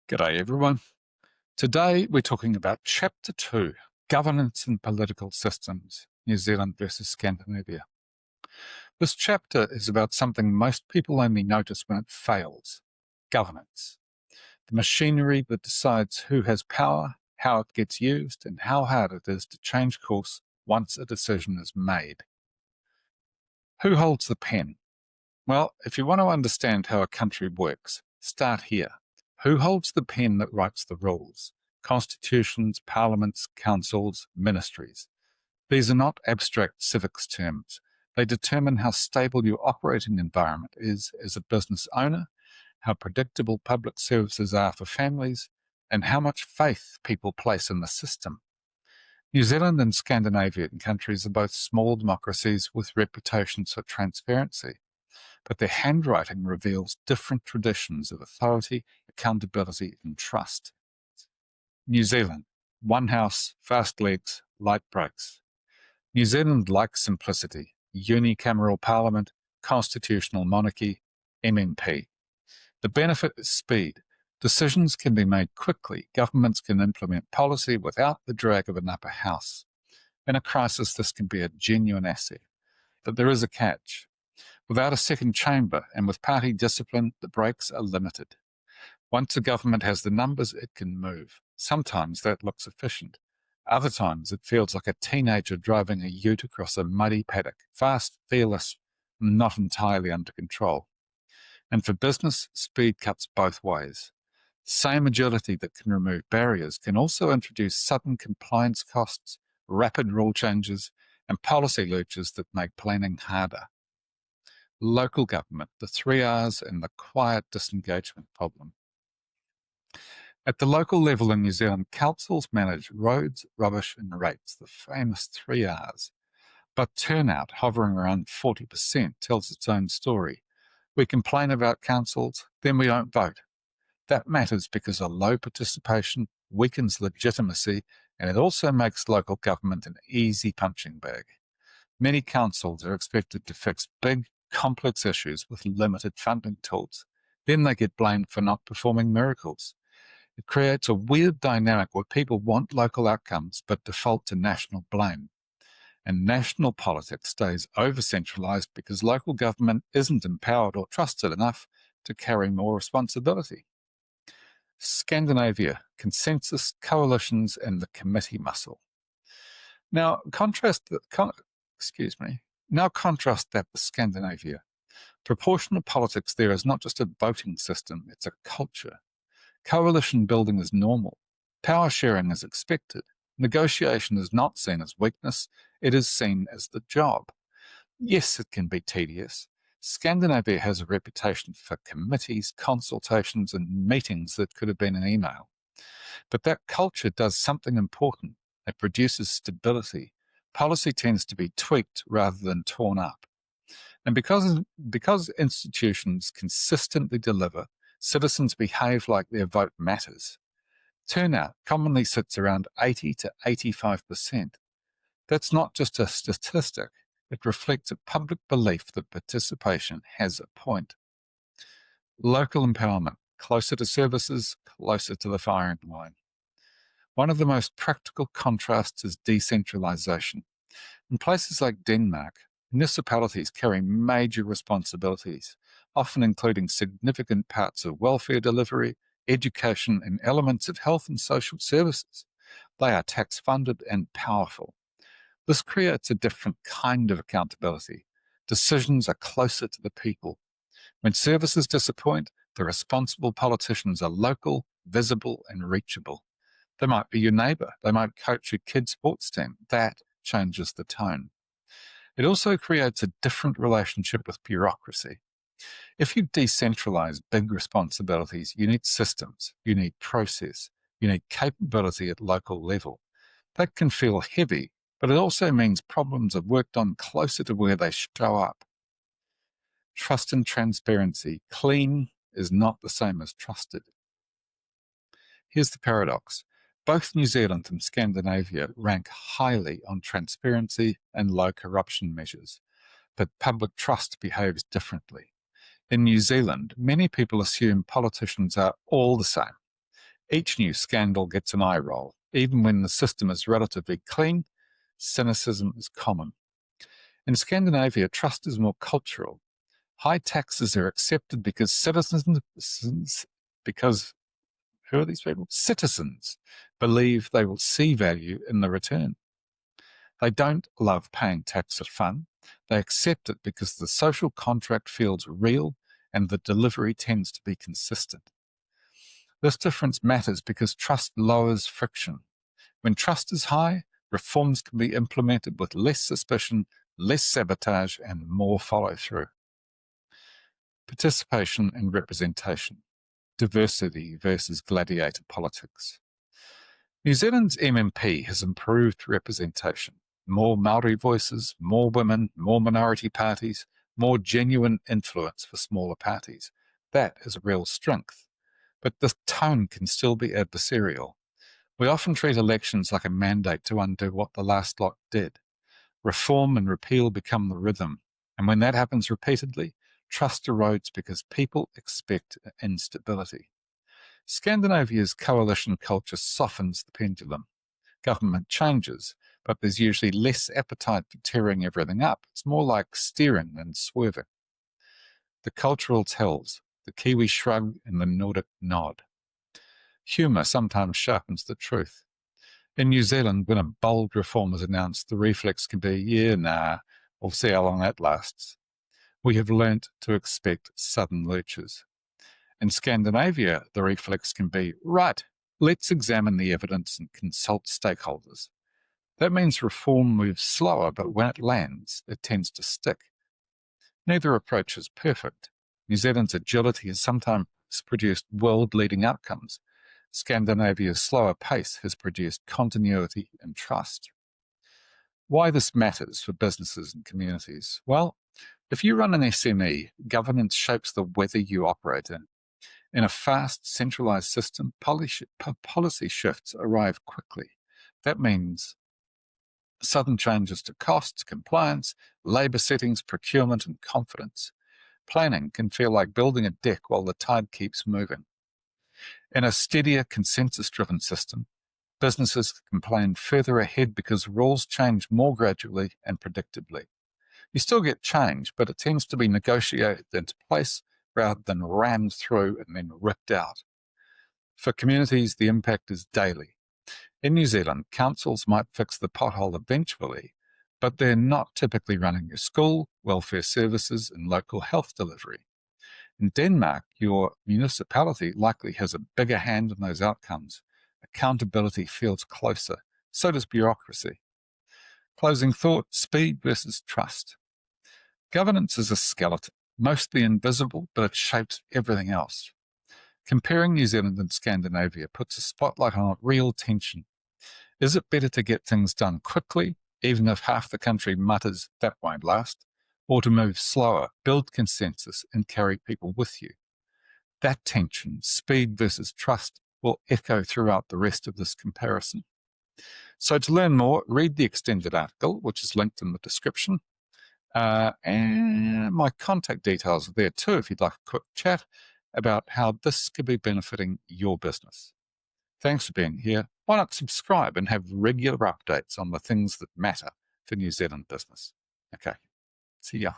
G'day everyone. Today we're talking about Chapter 2, Governance and Political Systems, New Zealand versus Scandinavia. This chapter is about something most people only notice when it fails: governance. The machinery that decides who has power, how it gets used, and how hard it is to change course once a decision is made. Who holds the pen? Well, if you want to understand how a country works, start here. Who holds the pen that writes the rules? Constitutions, parliaments, councils, ministries. These are not abstract civics terms. They determine how stable your operating environment is as a business owner, how predictable public services are for families, and how much faith people place in the system. New Zealand and Scandinavian countries are both small democracies with reputations for transparency, but their handwriting reveals different traditions of authority, accountability, and trust. New Zealand: one house, fast legs, light brakes. New Zealand likes simplicity: unicameral parliament, constitutional monarchy, MMP. The benefit is speed. Decisions can be made quickly. Governments can implement policy without the drag of an upper house. In a crisis, this can be a genuine asset. But there is a catch. Without a second chamber and with party discipline, the brakes are limited. Once a government has the numbers, it can move. Sometimes that looks efficient. Other times it feels like a teenager driving a ute across a muddy paddock, fast, fearless, not entirely under control. And for business, speed cuts both ways. The same agility that can remove barriers can also introduce sudden compliance costs, rapid rule changes, and policy lurches that make planning harder. Local government, the 3 Rs, and the quiet disengagement problem. At the local level in New Zealand, councils manage roads, rubbish, and rates, the famous 3 Rs. But turnout, hovering around 40%, tells its own story. We complain about councils, then we don't vote. That matters because a low participation weakens legitimacy, and it also makes local government an easy punching bag. Many councils are expected to fix big, complex issues with limited funding tools. Then they get blamed for not performing miracles. It creates a weird dynamic where people want local outcomes but default to national blame. And national politics stays over-centralised because local government isn't empowered or trusted enough to carry more responsibility. Scandinavia: consensus, coalitions, and the committee muscle. Now contrast that with Scandinavia. Proportional politics there is not just a voting system, it's a culture. Coalition building is normal. Power sharing is expected. Negotiation is not seen as weakness, it is seen as the job. Yes, it can be tedious. Scandinavia has a reputation for committees, consultations, and meetings that could have been an email. But that culture does something important. It produces stability. Policy tends to be tweaked rather than torn up. And because institutions consistently deliver, citizens behave like their vote matters. Turnout commonly sits around 80 to 85%. That's not just a statistic. It reflects a public belief that participation has a point. Local empowerment: closer to services, closer to the firing line. One of the most practical contrasts is decentralisation. In places like Denmark, municipalities carry major responsibilities, often including significant parts of welfare delivery, education, and elements of health and social services. They are tax-funded and powerful. This creates a different kind of accountability. Decisions are closer to the people. When services disappoint, the responsible politicians are local, visible, and reachable. They might be your neighbour. They might coach your kid's sports team. That changes the tone. It also creates a different relationship with bureaucracy. If you decentralise big responsibilities, you need systems, you need process, you need capability at local level. That can feel heavy, but it also means problems are worked on closer to where they show up. Trust and transparency. Clean is not the same as trusted. Here's the paradox. Both New Zealand and Scandinavia rank highly on transparency and low corruption measures, but public trust behaves differently. In New Zealand, many people assume politicians are all the same. Each new scandal gets an eye roll. Even when the system is relatively clean, cynicism is common. In Scandinavia, trust is more cultural. High taxes are accepted because who are these people? Citizens believe they will see value in the return. They don't love paying tax for fun. They accept it because the social contract feels real and the delivery tends to be consistent. This difference matters because trust lowers friction. When trust is high, reforms can be implemented with less suspicion, less sabotage, and more follow-through. Participation and representation. Diversity versus gladiator politics. New Zealand's MMP has improved representation. More Māori voices, more women, more minority parties, more genuine influence for smaller parties. That is a real strength. But the tone can still be adversarial. We often treat elections like a mandate to undo what the last lot did. Reform and repeal become the rhythm. And when that happens repeatedly, trust erodes because people expect instability. Scandinavia's coalition culture softens the pendulum. Government changes, but there's usually less appetite for tearing everything up. It's more like steering than swerving. The cultural tells, the Kiwi shrug and the Nordic nod. Humour sometimes sharpens the truth. In New Zealand, when a bold reform is announced, the reflex can be, yeah, nah, we'll see how long that lasts. We have learnt to expect sudden lurches. In Scandinavia, the reflex can be, right, let's examine the evidence and consult stakeholders. That means reform moves slower, but when it lands, it tends to stick. Neither approach is perfect. New Zealand's agility has sometimes produced world-leading outcomes. Scandinavia's slower pace has produced continuity and trust. Why this matters for businesses and communities? Well, if you run an SME, governance shapes the weather you operate in. In a fast, centralised system, policy shifts arrive quickly. That means sudden changes to costs, compliance, labour settings, procurement and confidence. Planning can feel like building a deck while the tide keeps moving. In a steadier, consensus-driven system, businesses can plan further ahead because rules change more gradually and predictably. You still get change, but it tends to be negotiated into place rather than rammed through and then ripped out. For communities, the impact is daily. In New Zealand, councils might fix the pothole eventually, but they're not typically running your school, welfare services, and local health delivery. In Denmark, your municipality likely has a bigger hand in those outcomes. Accountability feels closer. So does bureaucracy. Closing thought, speed versus trust. Governance is a skeleton, mostly invisible, but it shapes everything else. Comparing New Zealand and Scandinavia puts a spotlight on real tension. Is it better to get things done quickly, even if half the country mutters that won't last, or to move slower, build consensus, and carry people with you? That tension, speed versus trust, will echo throughout the rest of this comparison. So to learn more, read the extended article, which is linked in the description. And my contact details are there too if you'd like a quick chat about how this could be benefiting your business. Thanks for being here. Why not subscribe and have regular updates on the things that matter for New Zealand business? Okay, see ya.